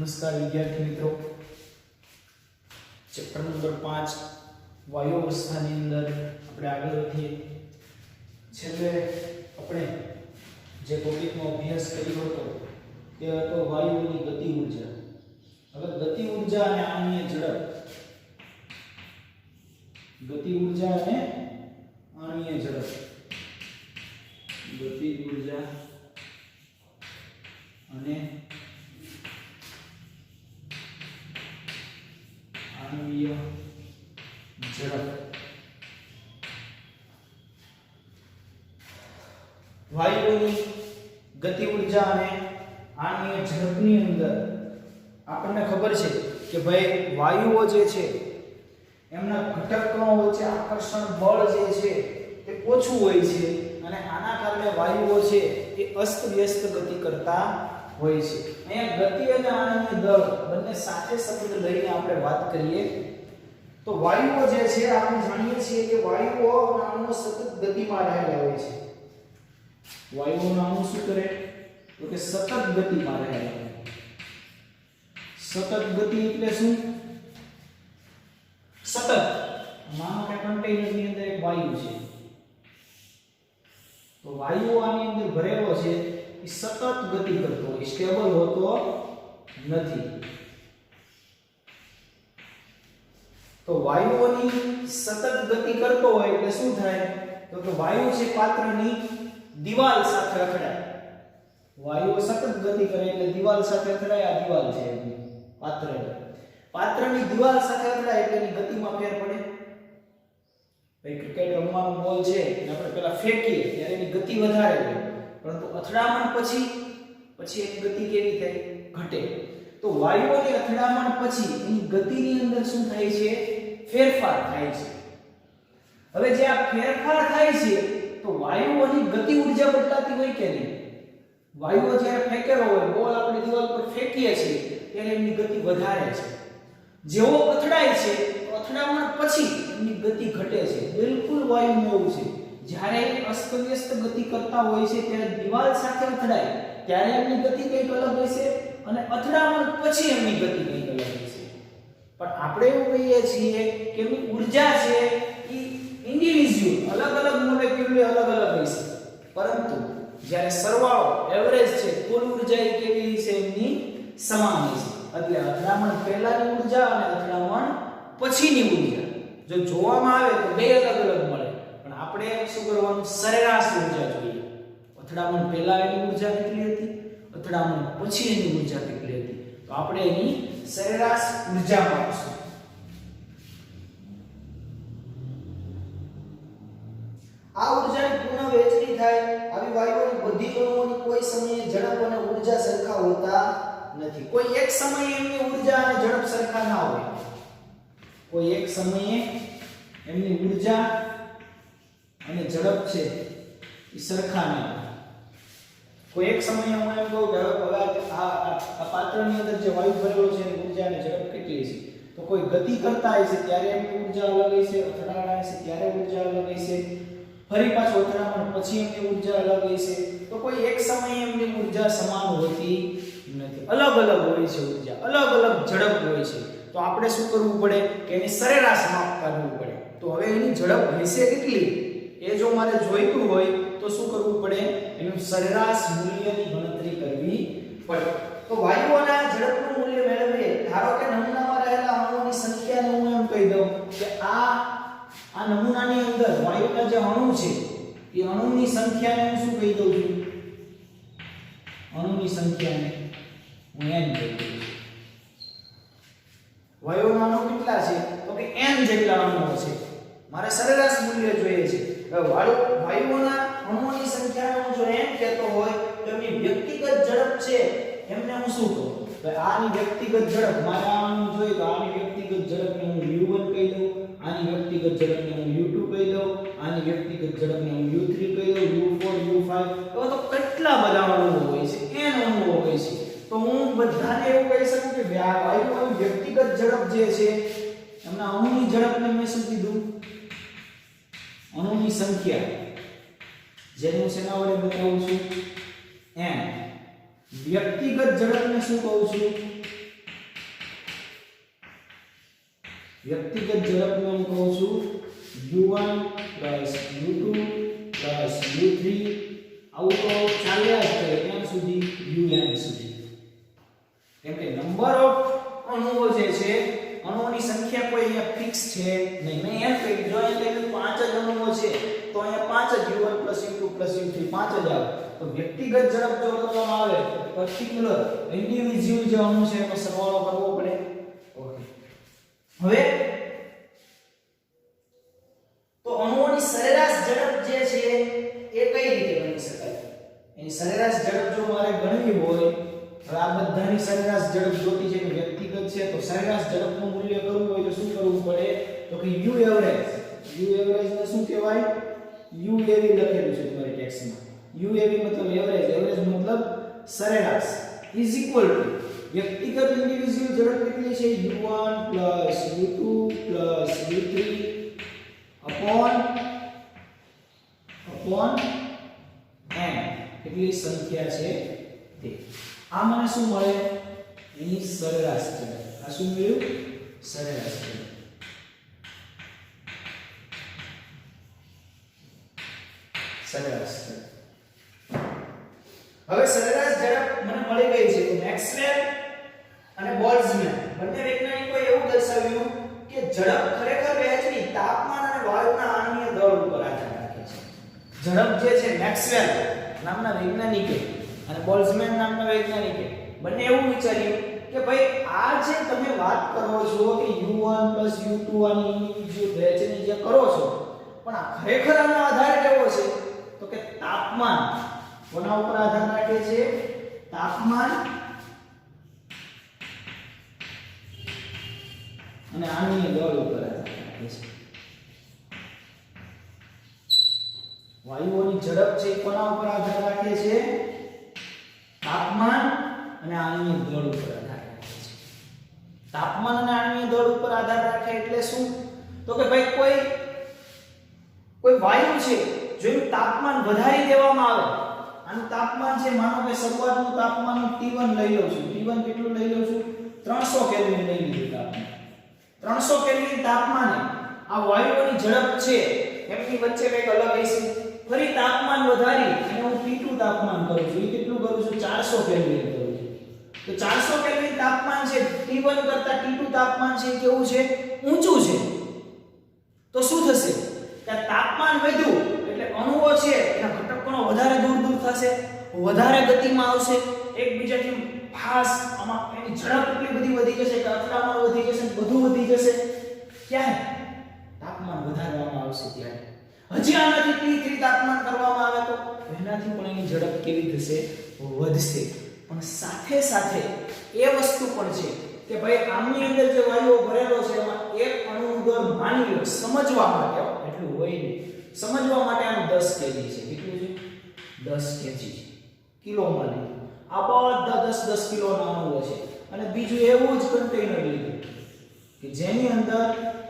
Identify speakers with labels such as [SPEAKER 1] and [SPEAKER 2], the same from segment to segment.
[SPEAKER 1] નમસ્કાર વિદ્યાર્થી મિત્રો, ચેપ્ટર નંબર 5 વાયુ અવસ્થાની અંદર આપણે આગળ વધીએ. છેલ્લે આપણે જે ટોપિકનો અભ્યાસ કર્યો હતો તે હતો વાયુની ગતિ ઊર્જા. હવે ગતિ ઊર્જા અને આણીય ઝડપ, ગતિ ઊર્જા અને આણીય ઝડપ, ગતિ ઊર્જા અને આણીય ઝડપ. વાયુની ગતિ ઊર્જા અને આણીય ઝડપની અંદર આપણને ખબર છે કે ભાઈ વાયુઓ જે છે એમના ઘટકો વચ્ચે આકર્ષણ બળ જે છે તે ઓછું હોય છે અને આના કારણે વાયુઓ છે એ અસ્તવ્યસ્ત ગતિ કરતા હોય છે. અહીંયા ગતિ અને આણીય દળ બંને સાથે શબ્દ લઈને આપણે વાત કરીએ તો વાયુઓ જે છે આપણે જાણીએ છીએ કે વાયુઓ અણુઓ સતત ગતિમાં રહેલા હોય છે. વાયુઓના અણુ શું કરે તો કે સતત ગતિમાં રહેલા હોય. સતત ગતિ એટલે શું? સતત માનો કે કન્ટેનરની અંદર એક વાયુ છે તો વાયુ આની અંદર ભરેલો છે એ સતત ગતિ કરતો હોય, સ્ટેબલ હોતો નથી. તો વાયુઓની સતત ગતિ કરતો હોય એટલે શું થાય તો કે વાયુ છે પાત્રની દિવાલ સાથે અથડાય. વાયુઓ સતત ગતિ કરે એટલે દિવાલ સાથે અથડાય. આ દિવાલ છે પાત્રની દિવાલ સાથે અથડાય એટલે એની ગતિમાં ફેર પડે. ભાઈ ક્રિકેટ રમવાનો બોલ છે અને આપણે પેલા ફેંકીએ ત્યારે એની ગતિ વધારે હોય, પરંતુ અથડામણ પછી એની ગતિ કેવી થાય? ઘટે. તો વાયુઓની અથડામણ પછી એની ગતિની અંદર શું થાય છે? ફેરફાર થાય છે. હવે જે આ ફેરફાર થાય છે તો વાયુઓની ગતિ ઊર્જા બદલાતી હોય કે નહીં? વાયુઓ જ્યારે ફેંકેલો હોય, બોલ આપણે દિવાલ પર ફેંકીએ છીએ ત્યારે એમની ગતિ વધારે છે. જેવો અથડાય છે તો અથડામણ પછી એમની ગતિ ઘટે છે. બિલકુલ વાયુનું એવું છે, જ્યારે અસ્તવ્યસ્ત ગતિ કરતા હોય છે ત્યારે દિવાલ સાથે અથડાય ત્યારે એમની ગતિ કંઈક અલગ હોય છે અને અથડામણ પછી એમની ગતિ કંઈક અલગ હોય છે. પણ આપણે એવું કહીએ છીએ કે એમની ઊર્જા છે એ ઇન્ડિવિડ્યુઅલ અલગ મોલેક્યુલની અલગ હોય છે, પરંતુ જ્યારે સરવાળો એવરેજ છે કુલ ઊર્જા એ કેવી છે? એમની સમાન હોય છે. એટલે અથડામણ પહેલાની ઊર્જા અને અથડામણ પછીની ઊર્જા જો જોવામાં આવે તો બે અલગ મળે, પણ આપણે શું કરવાનું? સરેરાશ ઊર્જા જોઈએ. અથડામણ પહેલા એની ઊર્જા કેટલી હતી, અથડામણ પછી એની ઊર્જા કેટલી હતી, તો આપણે એની સરેરાશ ઊર્જા માપીશું. આ ઊર્જાની પૂર્ણ વહેંચણી થાય આવી વાયુઓની બધી અણુઓની કોઈ સમયે ઝડપ અને ઊર્જા સરખા હોતા નથી. કોઈ એક સમયે એમની ઊર્જા અને ઝડપ સરખા ના હોય. કોઈ એક સમયે એમની ઊર્જા અને ઝડપ છે એ સરખા ના હોય. કોઈ એક સમયે હું એમ કહું કે હવે આ પાત્રની અંદર જે વાયુ ભરેલો છે એની ઊર્જા અને ઝડપ કેટલી છે, તો કોઈ ગતિ કરતા હોય છે ત્યારે એમની ઊર્જા અલગ હોય છે, અથડાણા છે ત્યારે ઊર્જા અલગ હોય છે, ફરી પાછો અથડામણ પછી એમની ઊર્જા અલગ હોય છે. તો કોઈ એક સમયે એમની ઊર્જા સમાન હોતી નથી, અલગ હોય છે ઊર્જા, અલગ ઝડપ હોય છે. તો આપણે શું કરવું પડે કે એની સરેરાશ માપ કાઢવું પડે. તો હવે એની ઝડપ હશે કેટલી એ જો મારે જોઈતું હોય તો શું કરવું પડે? એનું સરેરાશ મૂલ્યની ગણતરી કરવી પડે. તો વાયુઓના ઝડપનું મૂલ્ય મેળવીએ. ધારો કે નમૂનામાં રહેલા અણુઓની સંખ્યાને હું એમ કહી દઉં કે આ નમૂનાની અંદર વાયુના જે અણુ છે એ અણુની સંખ્યાને હું શું કહી દઉં છું? અણુની સંખ્યાને હું n કહી દઉં છું. વાયુના અણુ કેટલા છે તો કે n જેટલા અણુઓ છે. મારે સરેરાશ મૂલ્ય જોઈએ છે. હવે વાયુઓના અણુઓની સંખ્યાને હું જો n કહેતો હોય તો એમની વ્યક્તિગત ઝડપ છે એમને હું શું કહું? તો આની વ્યક્તિગત ઝડપ મારે આ અણુ જોઈએ તો આની વ્યક્તિગત ઝડપને હું u1 કહી દઉં, આની વ્યક્તિગત ઝડપને હું u2 કહી દઉં, આની વ્યક્તિગત ઝડપને હું u3 કહી દઉં, u4 u5. એવા તો કેટલા બધા અણુઓ હોય છે, n અણુઓ હોય છે. તો હું બધાને એવું કહી શકું કે વાયુઓની વ્યક્તિગત ઝડપ જે છે એમના અણુની ઝડપને મેં શું કીધું? અણુની સંખ્યા, જેનું શેના વડે બતાવું છું? n. વ્યક્તિગત ઝડપને શું કહું છું? વ્યક્તિગત ઝડપને હું કહું છું u1 u2 u3 આવું તો ચાલ્યા જ કરે ક્યાં સુધી un સુધી. કેમ કે નંબર ઓફ અણુઓ જે છે અણુઓની સંખ્યા કોઈ અહીંયા ફિક્સ છે નહીં. મેં એમ કહ્યું જો અહીંયા પાંચ જ અણુઓ છે તો અહીંયા પાંચ જ u1 u2 u3 પાંચ જ આવે. તો વ્યક્તિગત ઝડપ જો કરવામાં આવે પર્ટિક્યુલર ઇન્ડિવિડ્યુઅલ જે અણુ છે એનો સરવાળો કરવો પડે. ઓકે, હવે તો અણુઓની સરેરાશ ઝડપ જે છે એ કઈ રીતે ગણી શકાય? એની સરેરાશ ઝડપ જો મારે ગણવી હોય હવે આ બધાની સરેરાશ ઝડપ જોતી છે કે વ્યક્તિગત છે તો સરેરાશ ઝડપનું મૂલ્ય કરવું હોય તો શું કરવું પડે? તો કે u એવરેજ. u એવરેજ ને શું કહેવાય? uav લખેલું છે તમારી ટેક્સ્ટમાં. uav મતલબ એવરેજ, એવરેજ મતલબ સરેરાશ ઇઝ ઇક્વલ ટુ વ્યક્તિગત ઇન્ડિવિડ્યુઅલ ઝડપ કેટલી છે? u1 u2 u3 upon n કેટલી સંખ્યા છે તે. આ મને શું મળે? એની સરેરાશ ઝડપ. આ શું મળ્યું? સરેરાશ ઝડપ. સરેરાશ ઝડપ. હવે સરેરાશ ઝડપ મને મળી ગઈ છે તો મેક્સવેલ અને બોલ્ટ્ઝમેન બંને વૈજ્ઞાનિકોએ એવું દર્શાવ્યું કે ઝડપ ખરેખર વહેંચણી તાપમાન અને વાયુના આણ્વીય દળ ઉપર આધાર રાખે છે. ઝડપ જે છે મેક્સવેલ નામના વૈજ્ઞાનિકે અને બોલ્ટ્ઝમેન નામના વૈજ્ઞાનિકે બંને એવું વિચાર્યું કે ભાઈ આ જે તમે વાત કરો છો કે u1 u2 આની ઇન્ડિવિડ્યુઅલ વહેંચણી જે કરો છો પણ આ ખરેખર આનો આધાર કેવો છે? તો કે તાપમાન. કોના ઉપર આધાર રાખે છે? તાપમાન અને આણ્વીય દળ ઉપર આધાર રાખે છે. વાયુઓની ઝડપ છે કોના ઉપર આધાર રાખે છે? તાપમાન અને આણ્વીય દળ ઉપર આધાર રાખે છે. તાપમાન અને આણ્વીય દળ ઉપર આધાર રાખે એટલે શું? તો કે ભાઈ કોઈ વાયુ છે જો એનું તાપમાન વધારી દેવામાં આવે, આનું તાપમાન છે માનો કે શરૂઆતનું તાપમાન હું T1 લઈ લઉં છું. T1 કેટલું લઈ લઉં છું? 300 કેલ્વિન લઈ લીધું તાપમાન. 300 કેલ્વિન તાપમાને આ વાયુઓની ઝડપ છે એમની વચ્ચે કંઈક અલગ હશે. ફરી તાપમાન વધારી અને હું T2 તાપમાન કરું છું. એ કેટલું કરું છું? 400 કેલ્વિન કરું છું. તો 400 કેલ્વિન તાપમાન છે T1 કરતા T2 તાપમાન છે કેવું છે? ઊંચું છે. તો શું થશે? કે તાપમાન વધ્યું એટલે અણુઓ છે એના ઘટકોનો વધારે દૂર દૂર થશે, વધારે ગતિમાં આવશે, એકબીજાથી ફાસ્ટ આમાં એની ઝડપ એટલી બધી વધી જશે કે અથડામણ વધી જશે, બધું વધી જશે. ક્યારે? તાપમાન વધારવામાં આવશે ત્યારે. હજી આનાથી T3 તાપમાન કરવામાં આવે તો એનાથી પણ એની ઝડપ કેવી થશે? વધશે. પણ સાથે સાથે એ વસ્તુ પણ છે કે ભાઈ આમની અંદર જે વાયુઓ ભરેલો છે એમાં એક અણુનું દળ માની લો સમજવા માટે એટલું હોય નહીં, સમજવા માટે આનું 10 kg છે. કેટલું છે? 10 kg કિલોમાં લીધું. આ બધા 10 કિલોના અણુઓ છે અને બીજું એવું જ કન્ટેનર લીધું કે જેની અંદર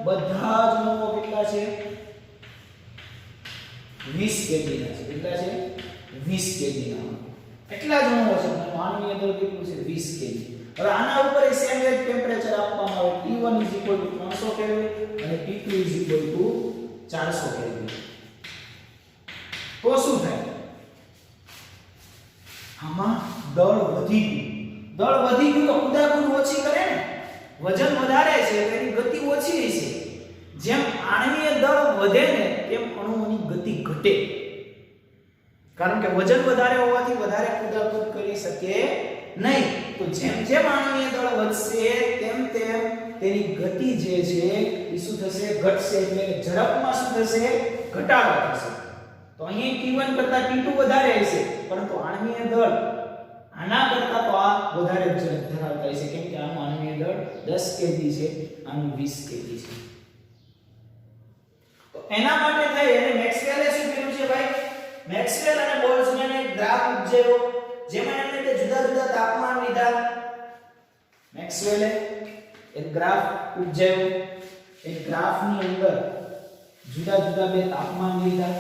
[SPEAKER 1] બધા જ અણુઓ કેટલા છે? 20 kg ના છે. કેટલા છે? 20 kg ના. એટલા જ અણુઓ છે. આણ્વીય દળ કેટલું છે? 20 kg. હવે આના ઉપર સેમ એજ ટેમ્પરેચર આપવામાં આવે. T1 300 કેલ્વિન અને T2 400 કેલ્વિન. તો શું થાય? આમાં દળ વધી ગયું. દળ વધી ગયું તો કુદાકુદ ઓછી કરે ને, વજન વધારે છે એની ગતિ ઓછી રહેશે. જેમ આણ્વીય દળ વધે ને તેમ અણુઓની ગતિ ઘટે. કારણ કે વજન વધારે હોવાથી વધારે કુદાકુદ કરી શકે નહીં. તો જેમ જેમ આણ્વીય દળ વધશે તેમ તેમ તેની ગતિ જે છે એ શું થશે? ઘટશે. એટલે ઝડપમાં શું થશે? ઘટાડો થશે. તો અહીં T1 કરતા T2 વધારે હશે પરંતુ આણ્વીય દળ આના કરતા તો આ વધારે ઝડપ ધરાવતા હશે કેમ કે આનું આણ્વીય દળ 10 kg છે, આનું 20 kg છે. તો એના માટે થઈ અને મેક્સવેલે શું કર્યું છે ભાઈ? મેક્સવેલ અને બોલ્ટ્ઝમેને ગ્રાફ ઉપજાવ્યો જેમાં એમણે તે જુદા જુદા તાપમાન લીધા. મેક્સવેલે એક ગ્રાફ ઉપજાવ્યો. એક ગ્રાફની અંદર જુદા જુદા બે તાપમાન લીધા.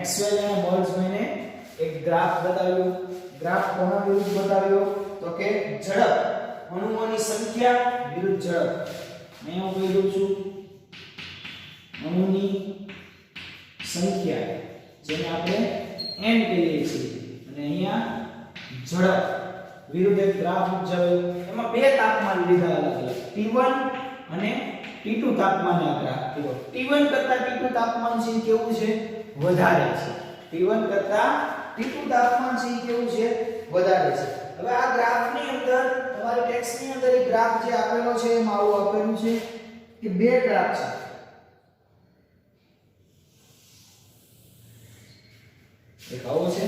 [SPEAKER 1] મેક્સવેલ અને બોલ્ટ્ઝમેને એક ગ્રાફ બતાવ્યો. ગ્રાફ કોના વિરુદ્ધ બતાવ્યો? તો કે ઝડપ, અણુઓની સંખ્યા વિરુદ્ધ ઝડપ. અહીંયા હું કહી દઉં છું અણુની સંખ્યા જેને આપણે n કહીએ છીએ અને અહીંયા ઝડપ વિરુદ્ધ એક ગ્રાફ ઉપજાવ્યો. એમાં બે તાપમાન લીધા અલગ અલગ, T1 અને T2 તાપમાનને આ ગ્રાફ કર્યો. T1 કરતા T2 તાપમાન છે કેવું છે? વધારે છે. T1 કરતા T2 તાપમાન છે કેવું છે? વધારે છે. હવે આ ગ્રાફની અંદર તમારી ટેક્સ્ટની અંદર એક ગ્રાફ જે આપેલો છે એમાં આવું આપેલું છે કે બે ગ્રાફ છે. એક આવો છે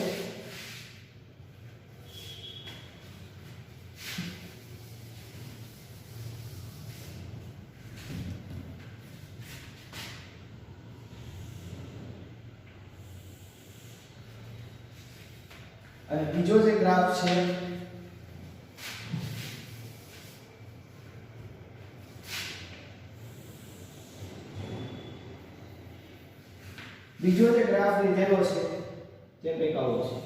[SPEAKER 1] અને બીજો જે ગ્રાફ છે બીજો જે ગ્રાફ લીધેલો છે તે કંઈક આવો છે.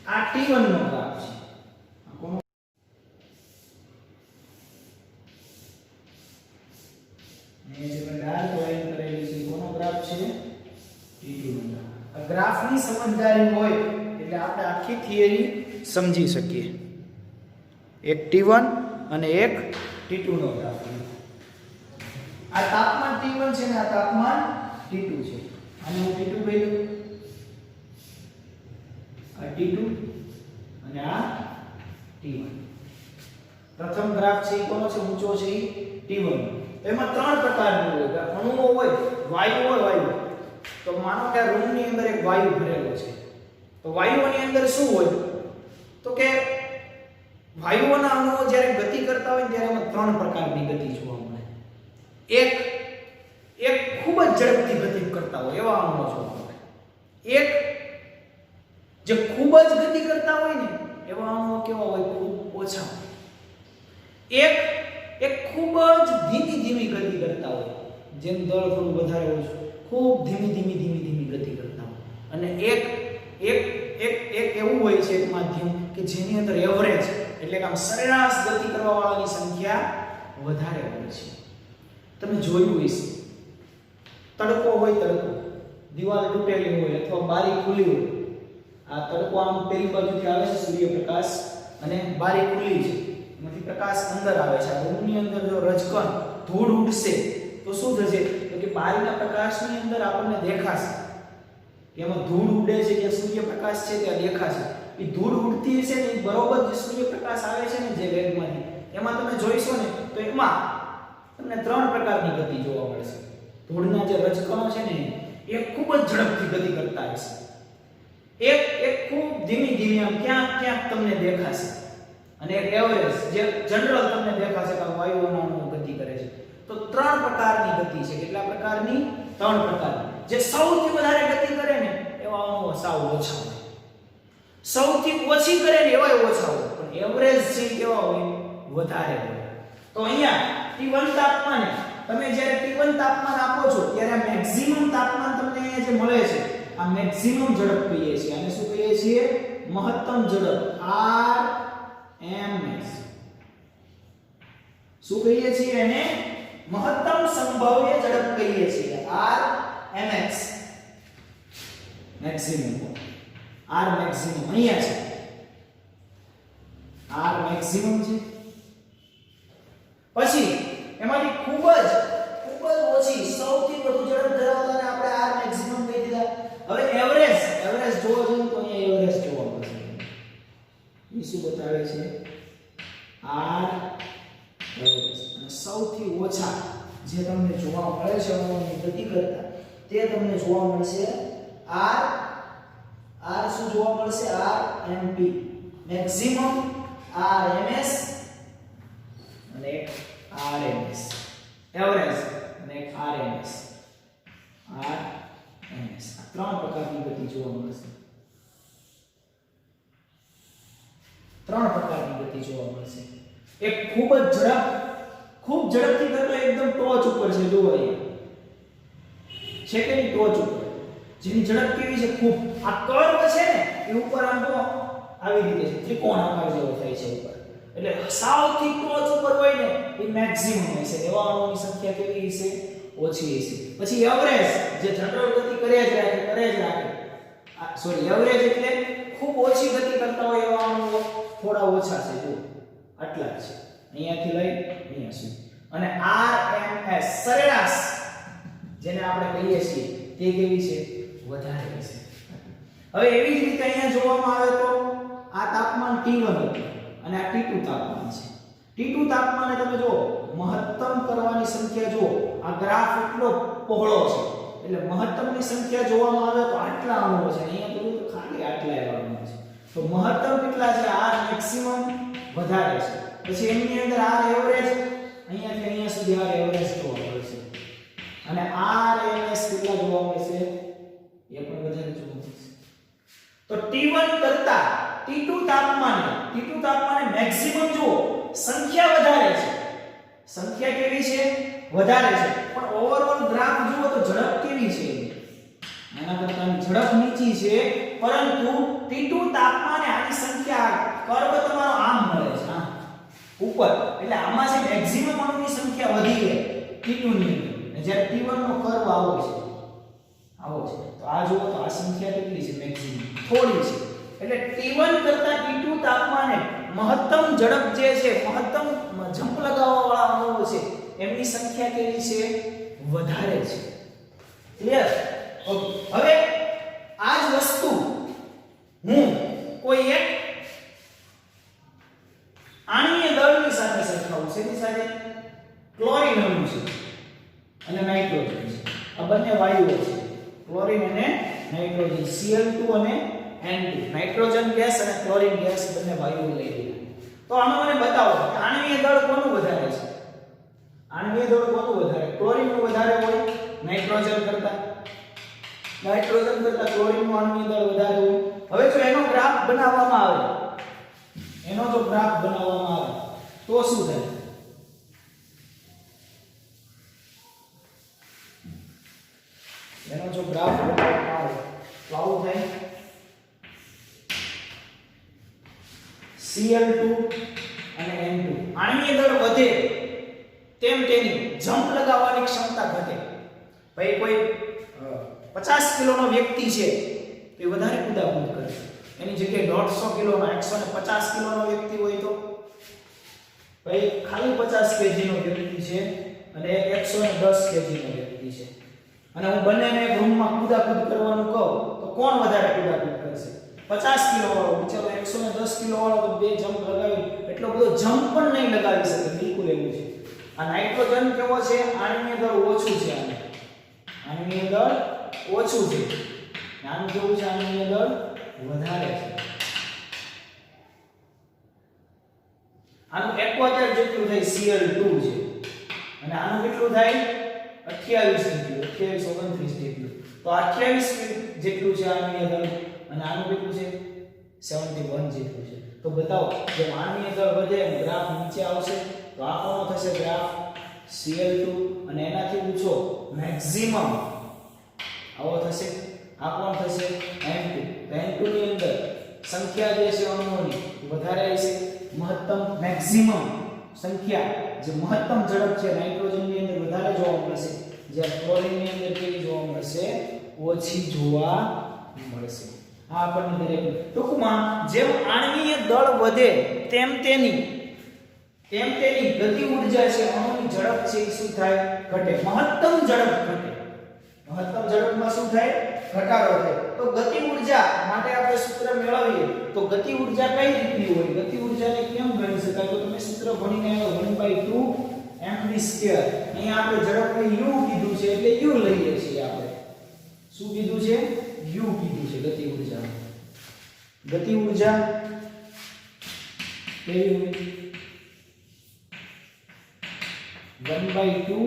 [SPEAKER 1] આ T1 નો ગ્રાફ છે. આ કોનો? એ જે ડાર્ક લાઈન કરેલી છે કોનો ગ્રાફ છે? T2 નો ગ્રાફ. આ ગ્રાફની સમજદારી હોય એટલે આપણે આખી થિયરી સમજી શકીએ. એક T1 અને એક T2 નો ગ્રાફ. આ તાપમાન T1 છે ને આ તાપમાન T2 છે. આને હું T2 કહી દઉં. આ T2 અને આ T1. પ્રથમ ગ્રાફ છે એ કોનો છે? ઊંચો છે એ T1. એમાં ત્રણ પ્રકારના હોય. અણુઓ હોય, વાયુ હોય, વાયુ. તો માનો કે આ રૂમની અંદર એક વાયુ ભરેલો છે. તો વાયુઓની અંદર શું હોય? તો કે વાયુઓના અણુઓ જ્યારે ગતિ કરતા હોય ત્યારે એમાં ત્રણ પ્રકારની ગતિ જોવા મળે. એક ખૂબ જ ઝડપથી ગતિ કરતા હોય એવા અણુઓ જોવા મળે. એક જે ખૂબ જ ગતિ કરતા હોય ને એવા અણુઓ કેવા હોય? ખૂબ ઓછા. એક ખૂબ જ ધીમી ગતિ કરતા હોય, જેમ દળ થોડું વધારે હોય છે, ખૂબ ધીમી ગતિ કરતા હોય. અને એક એવું હોય છે એક માધ્યમ કે જેની અંદર એવરેજ એટલે કે આમ સરેરાશ ગતિ કરવા વાળાની સંખ્યા વધારે હોય છે. તમે જોયું હશે તડકો હોય, તડકો દીવાલ તૂટેલી હોય અથવા બારી ખુલ્લી હોય. આ તડકો આમ પેલી બાજુથી આવે છે સૂર્યપ્રકાશ અને બારી ખુલ્લી છે, એમાંથી પ્રકાશ અંદર આવે છે. આ રૂમની અંદર જો રજકણ ધૂળ ઉડશે તો શું થશે? તો કે બારીના પ્રકાશની અંદર આપણને દેખાશે કે એમાં ધૂળ ઉડે છે, કે સૂર્યપ્રકાશ છે ત્યાં દેખાશે. એ ધૂળ ઉડતી હશે ને બરોબર જે સૂર્યપ્રકાશ આવે છે ને જે વેગમાંથી એમાં તમે જોઈશો ને તો એમાં તમને ત્રણ પ્રકારની ગતિ જોવા મળશે. ધૂળના જે રજકણો છે ને એ ખૂબ જ ઝડપથી ગતિ કરતા હશે. એક ખૂબ ધીમી આમ ક્યાંક તમને દેખાશે. અને એક એવરેજ જે જનરલ તમને દેખાશે કે વાયુઓના અણુઓ ગતિ કરે છે. તો ત્રણ પ્રકારની ગતિ છે. કેટલા પ્રકારની? ત્રણ પ્રકારની. જે સૌથી વધારે ગતિ કરે ને એવા અણુઓ સાવ ઓછા હોય. સૌથી ઓછી કરે ને એવા ઓછા હોય. પણ એવરેજ છે કેવા હોય? વધારે હોય. તો અહીંયા T1 તાપમાને તમે જ્યારે T1 તાપમાન આપો છો ત્યારે મેક્સિમમ તાપમાન તમને અહીંયા જે મળે છે આ મેક્સિમમ ઝડપ કહીએ છીએ. આને શું કહીએ છીએ? મહત્તમ ઝડપ, RMS. શું કહીએ છીએ એને? મહત્તમ સંભવ્ય ઝડપ કહીએ છીએ, RMS. મેક્સિમમ R મેક્સિમમ અહીંયા છે. R મેક્સિમમ છે. પછી એમાંથી ખૂબ જ ઓછી સૌથી વધુ ઝડપ ધરાવતાને આપણે R મેક્સિમમ કહી દીધા. હવે એવરેજ જોવો જોઈએ તો અહીંયા એવરેજ જોવા મળશે. એ શું બતાવે છે? R average. અને સૌથી ઓછા જે તમને જોવા મળે છે અણુઓની ગતિ કરતા તે તમને જોવા મળશે R શું જોવા મળશે? RMP. મેક્સિમમ, RMS અને RMS. એવરેજ અને RMS. RMS. આ ત્રણ પ્રકારની ગતિ જોવા મળશે. ત્રણ પ્રકારની ગતિ જોવા મળશે. એક ખૂબ જ ખૂબ ઝડપથી કરતો એકદમ ટોચ ઉપર છે, જુઓ અહીંયા છે કે નહીં, ટોચ ઉપર, જેની ઝડપ કેવી છે ખૂબ, આ કર્વ છે ને એ ઉપર આમ તો આવી રીતે છે, ત્રિકોણ આકાર જેવો થાય છે ઉપર, એટલે સૌથી ટોચ ઉપર હોય ને એ મેક્સિમમ હશે, એવા અણુઓની સંખ્યા કેવી હશે, ઓછી હશે. પછી એવરેજ, જે જનરલ ગતિ કરે જ રાખે સોરી એવરેજ એટલે ખૂબ ઓછી ગતિ કરતા હોય એવા અણુઓ થોડા ઓછા છે, જો આટલા જ છે, અહીંયાથી લઈ અહીંયા સુધી. અને RMS સરેરાશ જેને આપણે કહીએ છીએ તે કેવી છે, વધારે છે. હવે એવી જ રીતે અહીંયા જોવામાં આવે તો આ તાપમાન T1 હતું અને આ T2 તાપમાન છે. T2 તાપમાને તમે જો મહત્તમ કરવાની સંખ્યા જો આ ગ્રાફ એટલો પહોળો છે, એટલે મહત્તમની સંખ્યા જોવામાં આવે તો આટલા અણુઓ છે, અહીંયા તો ખાલી આટલા એવા અણુઓ છે. તો મહત્તમ કેટલા છે, R મેક્સિમમ વધારે છે. પછી એની અંદર R એવરેજ, અહીંયાથી અહીંયા સુધી R એવરેજ જોવા મળશે, અને RMS કેટલા જોવા મળશે, એ પણ વધારે જોવા મળશે. તો T1 કરતા T2 તાપમાને મેક્સિમમ જો સંખ્યા વધારે છે, સંખ્યા કેવી છે, વધારે છે, પણ ઓવરઓલ ગ્રાફ જુઓ તો ઝડપ કેવી છે, આના કરતા ઝડપ નીચી છે, પરંતુ T2 તાપમાને આની સંખ્યા કર્વ તમારો આમ મળે છે, આમ ઉપર, એટલે આમાં છે મેક્સિમમ અણુની સંખ્યા વધી ગઈ T2 ની અંદર, જ્યારે T1 નો કર્વ આવો છે. તો આ જુઓ તો આ સંખ્યા કેટલી છે, મેક્સિમમ થોડી છે, એટલે T1 કરતા T2 તાપમાને મહત્તમ ઝડપ જે છે, મહત્તમ જમ્પ લગાવવા વાળા અણુઓ છે, એમની સંખ્યા કેવી છે, વધારે છે. ક્લિયર? ઓકે. હવે આ જ વસ્તુ હું કોઈ એક આણ્વીય દળની સાથે સરખાવું, શેની સાથે, ક્લોરીન અણુ છે અને નાઇટ્રોજન છે, આ બંને વાયુઓ છે, ક્લોરીન અને નાઇટ્રોજન, Cl2 અને N2, નાઇટ્રોજન ગેસ અને ક્લોરીન ગેસ બંને વાયુઓ લઈ લીધા. તો આમાં મને બતાવો કે આણ્વીય દળ કોનું વધારે છે, આણ્વીય દળ કોનું વધારે, ક્લોરીન નું વધારે હોય નાઇટ્રોજન કરતા ક્લોરીન નું આણ્વીય દળ વધારે હોય. હવે જો એનો ગ્રાફ બનાવવામાં આવે તો શું થાય, એનો જો ગ્રાફ બનાવવામાં આવે તો આવું થાય, Cl2 અને N2 આણ્વીય દળ વધે તેમ તેની જમ્પ લગાવવાની ક્ષમતા ઘટે. ભાઈ કોઈ 50 કિલોનો વ્યક્તિ છે તો એ વધારે કૂદાકૂદ કરે, એની જગ્યાએ 150 કિલોનો 150 કિલોનો વ્યક્તિ હોય તો, ભાઈ ખાલી 50 કેજીનો વ્યક્તિ છે અને 110 કેજીનો વ્યક્તિ છે, અને હું બંનેને એક રૂમમાં કૂદાકૂદ કરવાનું કહું તો કોણ વધારે કૂદાકૂદ કરશે, 50 કિલો વાળો. ચાલો 110 કિલો વાળો તો બે જમ્પ લગાવી, એટલો બધો જમ્પ પણ નહીં લગાવી શકે, બિલકુલ એવું છે. આ નાઇટ્રોજન કેવો છે, આણ્વીય દળ ઓછું છે, આણ્વીય દળ ઓછું છે, આનું કેવું છે, આણ્વીય દળ વધારે છે. આનું 71 જેટલું થાય, Cl2 છે, અને આનું કેટલું થાય, 28 જેટલું, 29 જેટલું. તો 28 જેટલું છે આણ્વીય દળ, અને આનું કેટલું છે, 71 જેટલું છે. તો બતાવો, જેમ આણ્વીય દળ વધે એમ ગ્રાફ નીચે આવશે, તો આ કોનો થશે ગ્રાફ, Cl2, અને એનાથી ઊંચો મેક્સિમમ આવો થશે, આ કોણ થશે, N2. N2 ની અંદર સંખ્યા જે છે અણુઓની વધારે હશે, મહત્તમ મેક્સિમમ સંખ્યા જે મહત્તમ ઝડપ છે નાઇટ્રોજન ની અંદર વધારે જોવા મળશે, જ્યારે ક્લોરીન ની અંદર કેવી જોવા મળશે, ઓછી જોવા મળશે. આ આપણને દરેક ટૂંકમાં જેમ આણ્વીય દળ વધે તેમ તેની ગતિ ઊર્જા છે, અણુની ઝડપ છે એ શું થાય, ઘટે. મહત્તમ ઝડપ ઘટે, મહત્તમ ઝડપમાં શું થાય, ઘટાડો થાય. તો ગતિ ઊર્જા માટે આપણે સૂત્ર મેળવીએ તો ગતિ ઊર્જા કઈ રીતની હોય, ગતિ ઊર્જાને કેમ ગણી શકાય, તો તમે સૂત્ર ભણીને આવ્યો 1/2mv². અહીંયા આપણે ઝડપને u કીધું છે એટલે u લઈએ છીએ, આપણે શું કીધું છે, u કીધું છે ગતિ ઊર્જા. ગતિ ઊર્જા કેવી હોય, 1/2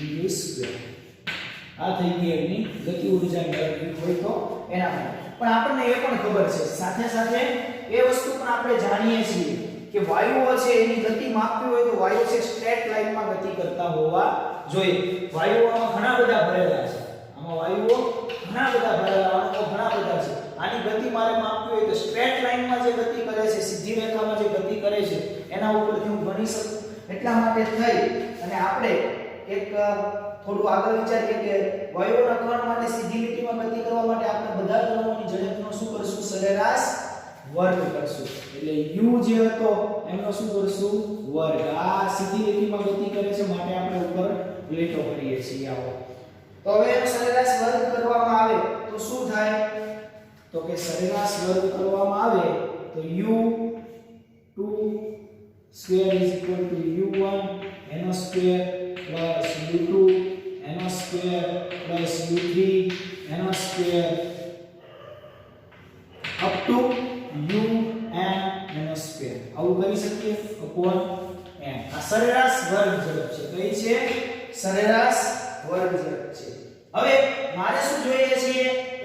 [SPEAKER 1] mv². આ થઈ ગઈ એની ગતિ ઊર્જા મેળવવી હોય તો એના માટે. પણ આપણને એ પણ ખબર છે, સાથે સાથે એ વસ્તુ પણ આપણે જાણીએ છીએ કે વાયુઓ છે એની ગતિ માપવી હોય તો વાયુ છે સ્ટ્રેટ લાઈનમાં ગતિ કરતા હોવા જોઈએ. વાયુઓમાં ઘણા બધા ભરેલા છે, આમાં વાયુઓ ઘણા બધા ભરેલા, અણુઓ ઘણા બધા છે. આની ગતિ મારે માપવી હોય તો સ્ટ્રેટ લાઈનમાં જે ગતિ કરે છે, સીધી રેખામાં જે ગતિ કરે છે એના ઉપરથી હું ગણી શકું. એટલા માટે થઈ અને આપણે એક થોડું આગળ વિચારીએ કે વાયુઓના કણ માટે સીધી લીટીમાં ગતિ કરવા માટે આપણે બધા જ અણુઓની ઝડપનો શું કરશું? સરેરાશ વર્ગ કરશું. એટલે u જે હતો એનો શું કરશું? વર્ગ. આ સીધી લીટીમાં ગતિ કરે છે માટે આપણે ઉપર પ્લેટો કરીએ છીએ. આવો તો હવે એનો સરેરાશ વર્ગ કરવામાં આવે તો શું થાય? તો કે સરેરાશ વર્ગ કરવામાં આવે તો u2 square is equal to u1 એનો સ્ક્વેર પ્લસ u2 એનો સ્ક્વેર પ્લસ u3 એનો સ્ક્વેર અપ ટુ un એનો સ્ક્વેર. આવું કરી શકીએ અપોન n. આ સરેરાશ વર્ગ ઝડપ છે. કઈ છે? સરેરાશ વર્ગ ઝડપ છે. હવે મારે શું જોઈએ છે?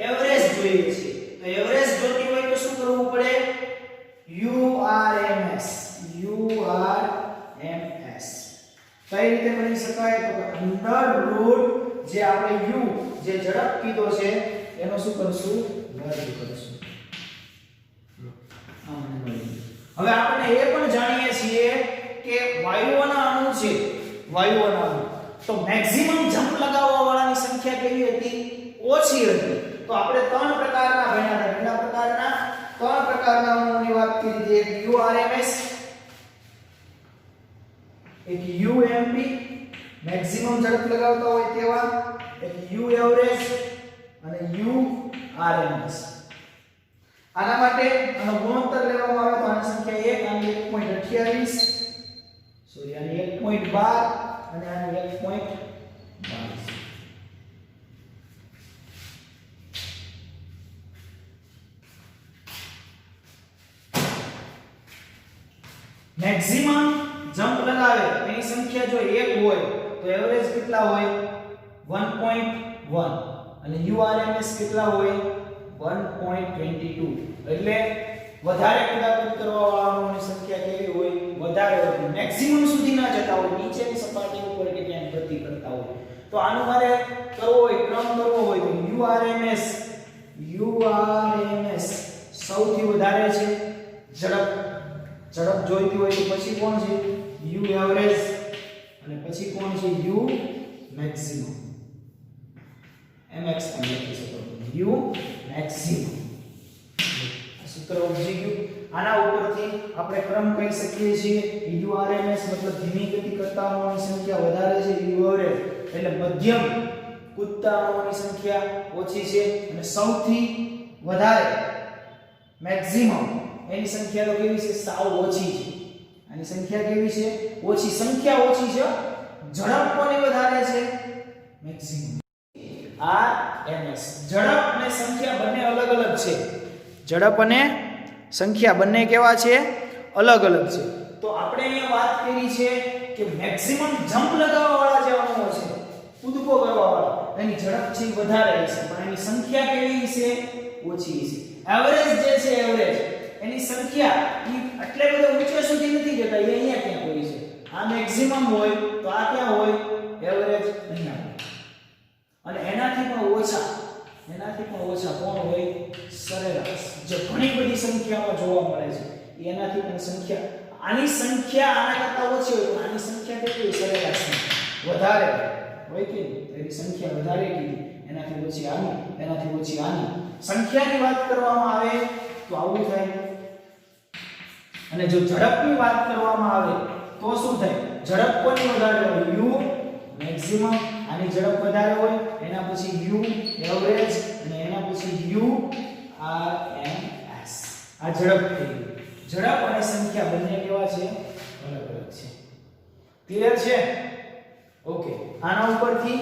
[SPEAKER 1] એવરેજ જોઈએ છે. તો એવરેજ જોતી હોય તો શું કરવું પડે? URMS. કઈ રીતે કરી શકાય? તો અંડર રૂટ જે આપણે u જે ઝડપ કીધો છે એનો શું કરશું? વર્ગ કરશું. હવે આપણે એ પણ જાણીએ છીએ કે વાયુઓના અણુ છે, વાયુઓના અણુ તો મેક્સિમમ જમ્પ લગાવવા વાળાની સંખ્યા કેવી હતી? ઓછી હતી. તો આપણે ત્રણ પ્રકારના ભણ્યા હતા. કેટલા પ્રકારના? ત્રણ પ્રકારના અણુઓની વાત કરી હતી. એક URMS, એક UMP મેક્સિમમ ઝડપ લગાવતા હોય તેવા, એક U એવરેજ અને URMS. આના માટે આનો ગુણોત્તર લેવામાં આવે તો આની સંખ્યા 1 આની 1.28 સોરી આની 1.12 અને આની 1.22. મેક્સિમમ જમ્પ લગાવે એની સંખ્યા જો 1 હોય તો એવરેજ કેટલા હોય? 1.1 અને URMS કેટલા હોય? 1.22. એટલે વધારે કુદાકુદ કરવા વાળાઓની સંખ્યા કેવી હોય? વધારે હોય. મેક્સિમમ સુધી ના જતા હોય, નીચેની સપાટી ઉપર કે ક્યાંક ગતિ કરતા હોય. તો આનું મારે કરવો હોય, ક્રમ કરવો હોય તો URMS સૌથી વધારે છે. ઝડપ જોઈતી હોય તો પછી કોણ છે? U એવરેજ અને પછી કોણ છે? U maximum. mx પણ લખી શકો છો. U મેક્સિમમ સૂત્ર ઉપજી ગયું. આના ઉપરથી આપણે ક્રમ કહી શકીએ છીએ. URMS મતલબ ધીમી ગતિ કરતા અણુઓની સંખ્યા વધારે છે, U એવરેજ એટલે મધ્યમ કૂદતા અણુઓની સંખ્યા ઓછી છે અને સૌથી વધારે મેક્સિમમ એની સંખ્યા તો કેવી છે? સાવ ઓછી છે. આની સંખ્યા કેવી છે? ઓછી. સંખ્યા ઓછી છે, ઝડપ કોની વધારે છે? મેક્સિમમ. RMS. ઝડપ અને સંખ્યા બંને અલગ અલગ છે. ઝડપ અને સંખ્યા બંને કેવા છે? અલગ અલગ છે. તો આપણે અહીંયા વાત કરી છે કે મેક્સિમમ જમ્પ લગાવવા વાળા જે અણુઓ છે, કૂદકો કરવા વાળા, એની ઝડપ છે વધારે છે પણ એની સંખ્યા કેવી છે? ઓછી છે. એવરેજ જે છે એવરેજ એની સંખ્યા એટલે બધો ઊંચે સુધી નથી જતા, એ અહીંયા ક્યાં હોય છે. આ મેક્સિમમ હોય તો આ ક્યાં હોય? એવરેજ અહીંયા. અને એનાથી પણ ઓછા કોણ હોય? સરેરાશ. જે ઘણી બધી સંખ્યામાં જોવા મળે છે એનાથી પણ સંખ્યા, આની સંખ્યા આના કરતા ઓછી હોય પણ આની સંખ્યા કેટલી હોય? સરેરાશની વધારે હોય કે એની સંખ્યા વધારે કીધી, એનાથી ઓછી આની, એનાથી ઓછી આની. સંખ્યાની વાત કરવામાં આવે તો આવું થાય. અને જો ઝડપની વાત કરવામાં આવે તો શું થાય? ઝડપ કોની વધારે હોય? U maximum. આની ઝડપ વધારે હોય એના પછી U એવરેજ અને એના પછી URMS. આ ઝડપ થઈ ગઈ. ઝડપ અને સંખ્યા બંને કેવા છે? અલગ અલગ છે. ક્લિયર છે? ઓકે. આના ઉપરથી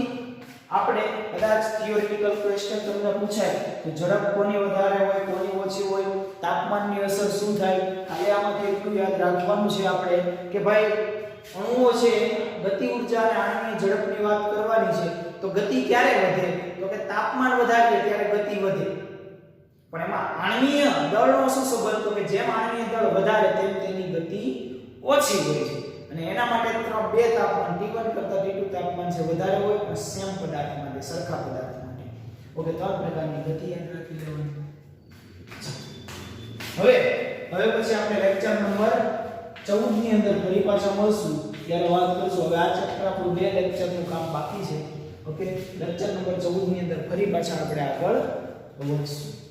[SPEAKER 1] આપણે કદાચ થિયોરિટિકલ ક્વેશ્ચન તમને પૂછાય તો ઝડપ કોની વધારે હોય, કોની ઓછી હોય, તાપમાનની અસર શું થાય, ખાલી આમાંથી એટલું યાદ રાખવાનું છે આપણે કે ભાઈ અણુઓ છે, ગતિ ઊર્જા અને આણની ઝડપની વાત કરવાની છે. તો ગતિ ક્યારે વધે? તો કે તાપમાન વધારે ત્યારે ગતિ વધે. પણ એમાં આણ્વીય દળનો શું સંબંધ? તો કે જેમ આણ્વીય દળ વધારે તેમ તેની ગતિ ઓછી હોય છે અને એના માટે બે તાપમાન T1 કરતા T2 તાપમાન છે વધારે હોય અને સેમ પદાર્થ માટે, સરખા પદાર્થ માટે. ઓકે, ત્રણ પ્રકારની ગતિ યાદ રાખી લેવાની. હવે પછી આપણે લેક્ચર નંબર 14 ની અંદર ફરી પાછા મળશું ત્યારે વાત કરશું. હવે આ ચેપ્ટર આપણું 2 લેક્ચરનું કામ બાકી છે. ઓકે, લેક્ચર નંબર 14 ની અંદર ફરી પાછા આપણે આગળ વધશું.